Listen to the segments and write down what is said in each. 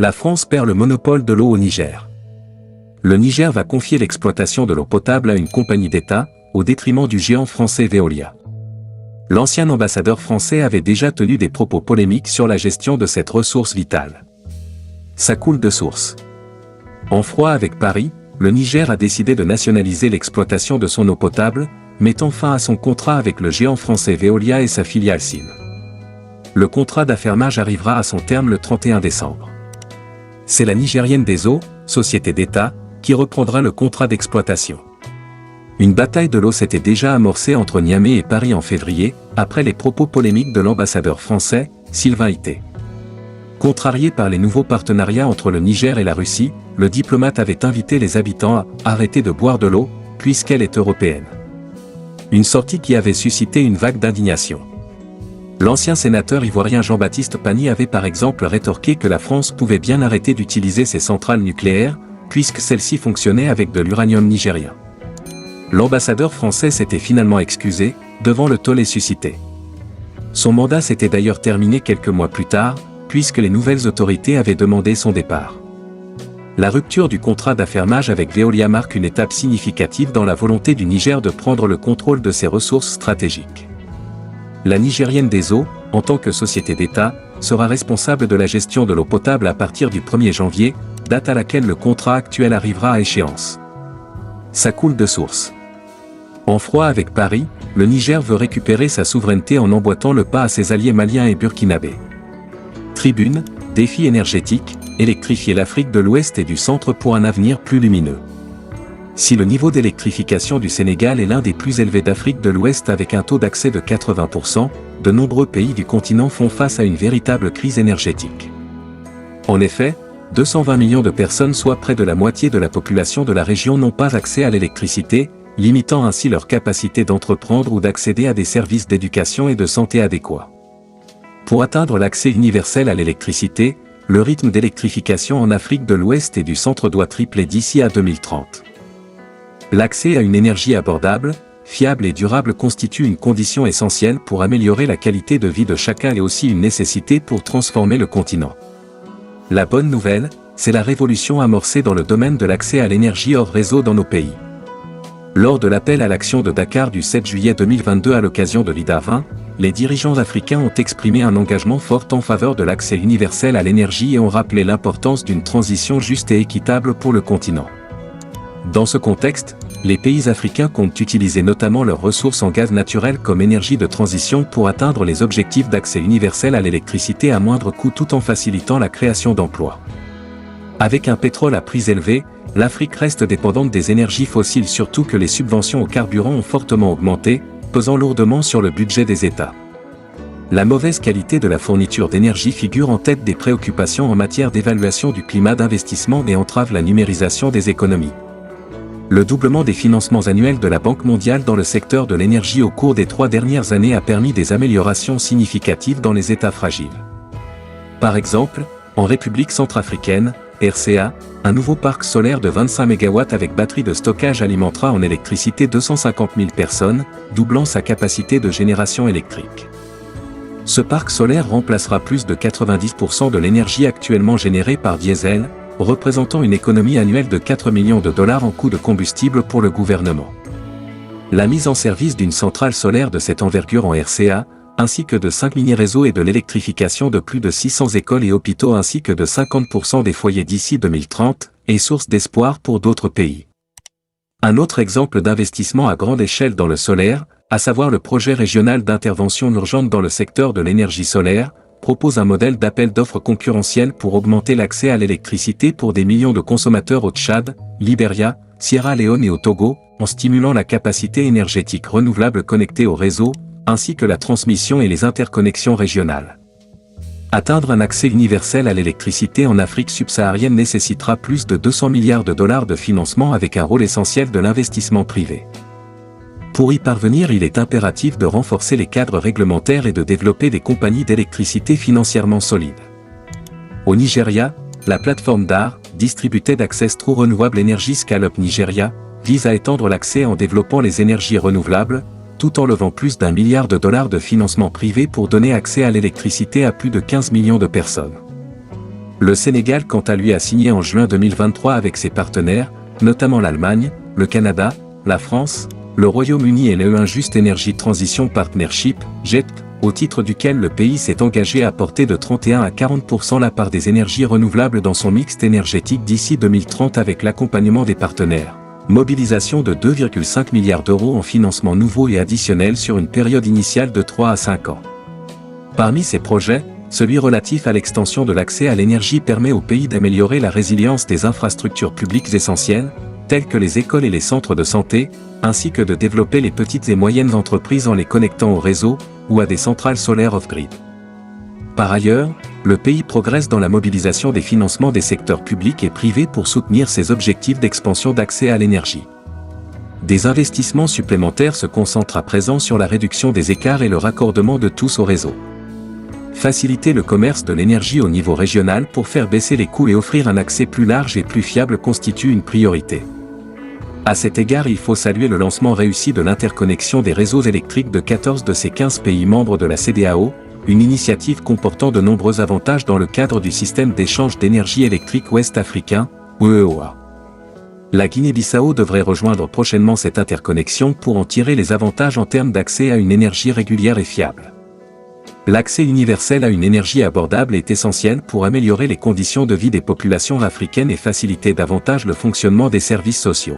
La France perd le monopole de l'eau au Niger. Le Niger va confier l'exploitation de l'eau potable à une compagnie d'État, au détriment du géant français Veolia. L'ancien ambassadeur français avait déjà tenu des propos polémiques sur la gestion de cette ressource vitale. Ça coule de source. En froid avec Paris, le Niger a décidé de nationaliser l'exploitation de son eau potable, mettant fin à son contrat avec le géant français Veolia et sa filiale SIN. Le contrat d'affermage arrivera à son terme le 31 décembre. C'est la Nigérienne des eaux, société d'État, qui reprendra le contrat d'exploitation. Une bataille de l'eau s'était déjà amorcée entre Niamey et Paris en février, après les propos polémiques de l'ambassadeur français, Sylvain Ité. Contrarié par les nouveaux partenariats entre le Niger et la Russie, le diplomate avait invité les habitants à arrêter de boire de l'eau, puisqu'elle est européenne. Une sortie qui avait suscité une vague d'indignation. L'ancien sénateur ivoirien Jean-Baptiste Pani avait par exemple rétorqué que la France pouvait bien arrêter d'utiliser ses centrales nucléaires, puisque celles-ci fonctionnaient avec de l'uranium nigérien. L'ambassadeur français s'était finalement excusé, devant le tollé suscité. Son mandat s'était d'ailleurs terminé quelques mois plus tard, puisque les nouvelles autorités avaient demandé son départ. La rupture du contrat d'affermage avec Veolia marque une étape significative dans la volonté du Niger de prendre le contrôle de ses ressources stratégiques. La Nigérienne des eaux, en tant que société d'État, sera responsable de la gestion de l'eau potable à partir du 1er janvier, date à laquelle le contrat actuel arrivera à échéance. Ça coule de source. En froid avec Paris, le Niger veut récupérer sa souveraineté en emboîtant le pas à ses alliés maliens et burkinabés. Tribune, défi énergétique, électrifier l'Afrique de l'Ouest et du Centre pour un avenir plus lumineux. Si le niveau d'électrification du Sénégal est l'un des plus élevés d'Afrique de l'Ouest avec un taux d'accès de 80%, de nombreux pays du continent font face à une véritable crise énergétique. En effet, 220 millions de personnes, soit près de la moitié de la population de la région, n'ont pas accès à l'électricité, limitant ainsi leur capacité d'entreprendre ou d'accéder à des services d'éducation et de santé adéquats. Pour atteindre l'accès universel à l'électricité, le rythme d'électrification en Afrique de l'Ouest et du Centre doit tripler d'ici à 2030. L'accès à une énergie abordable, fiable et durable constitue une condition essentielle pour améliorer la qualité de vie de chacun et aussi une nécessité pour transformer le continent. La bonne nouvelle, c'est la révolution amorcée dans le domaine de l'accès à l'énergie hors réseau dans nos pays. Lors de l'appel à l'action de Dakar du 7 juillet 2022 à l'occasion de l'IDA20, les dirigeants africains ont exprimé un engagement fort en faveur de l'accès universel à l'énergie et ont rappelé l'importance d'une transition juste et équitable pour le continent. Dans ce contexte, les pays africains comptent utiliser notamment leurs ressources en gaz naturel comme énergie de transition pour atteindre les objectifs d'accès universel à l'électricité à moindre coût tout en facilitant la création d'emplois. Avec un pétrole à prix élevé, l'Afrique reste dépendante des énergies fossiles, surtout que les subventions aux carburants ont fortement augmenté, pesant lourdement sur le budget des États. La mauvaise qualité de la fourniture d'énergie figure en tête des préoccupations en matière d'évaluation du climat d'investissement et entrave la numérisation des économies. Le doublement des financements annuels de la Banque mondiale dans le secteur de l'énergie au cours des 3 dernières années a permis des améliorations significatives dans les États fragiles. Par exemple, en République centrafricaine, RCA, un nouveau parc solaire de 25 MW avec batterie de stockage alimentera en électricité 250 000 personnes, doublant sa capacité de génération électrique. Ce parc solaire remplacera plus de 90% de l'énergie actuellement générée par diesel, représentant une économie annuelle de 4 millions de dollars en coûts de combustible pour le gouvernement. La mise en service d'une centrale solaire de cette envergure en RCA, ainsi que de 5 mini-réseaux et de l'électrification de plus de 600 écoles et hôpitaux ainsi que de 50% des foyers d'ici 2030, est source d'espoir pour d'autres pays. Un autre exemple d'investissement à grande échelle dans le solaire, à savoir le projet régional d'intervention urgente dans le secteur de l'énergie solaire, propose un modèle d'appel d'offres concurrentiel pour augmenter l'accès à l'électricité pour des millions de consommateurs au Tchad, Libéria, Sierra Leone et au Togo, en stimulant la capacité énergétique renouvelable connectée au réseau, ainsi que la transmission et les interconnexions régionales. Atteindre un accès universel à l'électricité en Afrique subsaharienne nécessitera plus de 200 milliards de dollars de financement avec un rôle essentiel de l'investissement privé. Pour y parvenir, il est impératif de renforcer les cadres réglementaires et de développer des compagnies d'électricité financièrement solides. Au Nigeria, la plateforme DAR, Distributed Access True Renewable Energy Scale-up Nigeria, vise à étendre l'accès en développant les énergies renouvelables, tout en levant plus d'1 milliard de dollars de financement privé pour donner accès à l'électricité à plus de 15 millions de personnes. Le Sénégal quant à lui a signé en juin 2023 avec ses partenaires, notamment l'Allemagne, le Canada, la France, le Royaume-Uni et le Just Energy Transition Partnership, JET, au titre duquel le pays s'est engagé à porter de 31 à 40% la part des énergies renouvelables dans son mix énergétique d'ici 2030 avec l'accompagnement des partenaires. Mobilisation de 2,5 milliards d'euros en financement nouveau et additionnel sur une période initiale de 3 à 5 ans. Parmi ces projets, celui relatif à l'extension de l'accès à l'énergie permet au pays d'améliorer la résilience des infrastructures publiques essentielles, telles que les écoles et les centres de santé, ainsi que de développer les petites et moyennes entreprises en les connectant au réseau, ou à des centrales solaires off-grid. Par ailleurs, le pays progresse dans la mobilisation des financements des secteurs publics et privés pour soutenir ses objectifs d'expansion d'accès à l'énergie. Des investissements supplémentaires se concentrent à présent sur la réduction des écarts et le raccordement de tous au réseau. Faciliter le commerce de l'énergie au niveau régional pour faire baisser les coûts et offrir un accès plus large et plus fiable constitue une priorité. À cet égard, il faut saluer le lancement réussi de l'interconnexion des réseaux électriques de 14 de ces 15 pays membres de la CEDEAO, une initiative comportant de nombreux avantages dans le cadre du système d'échange d'énergie électrique ouest-africain, EEOA. La Guinée-Bissau devrait rejoindre prochainement cette interconnexion pour en tirer les avantages en termes d'accès à une énergie régulière et fiable. L'accès universel à une énergie abordable est essentiel pour améliorer les conditions de vie des populations africaines et faciliter davantage le fonctionnement des services sociaux.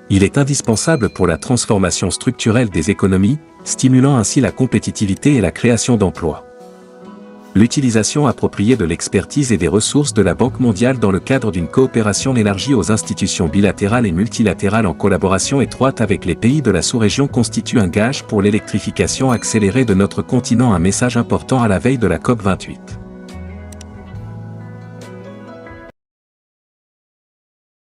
Il est indispensable pour la transformation structurelle des économies, stimulant ainsi la compétitivité et la création d'emplois. L'utilisation appropriée de l'expertise et des ressources de la Banque mondiale dans le cadre d'une coopération élargie aux institutions bilatérales et multilatérales en collaboration étroite avec les pays de la sous-région constitue un gage pour l'électrification accélérée de notre continent, un message important à la veille de la COP28.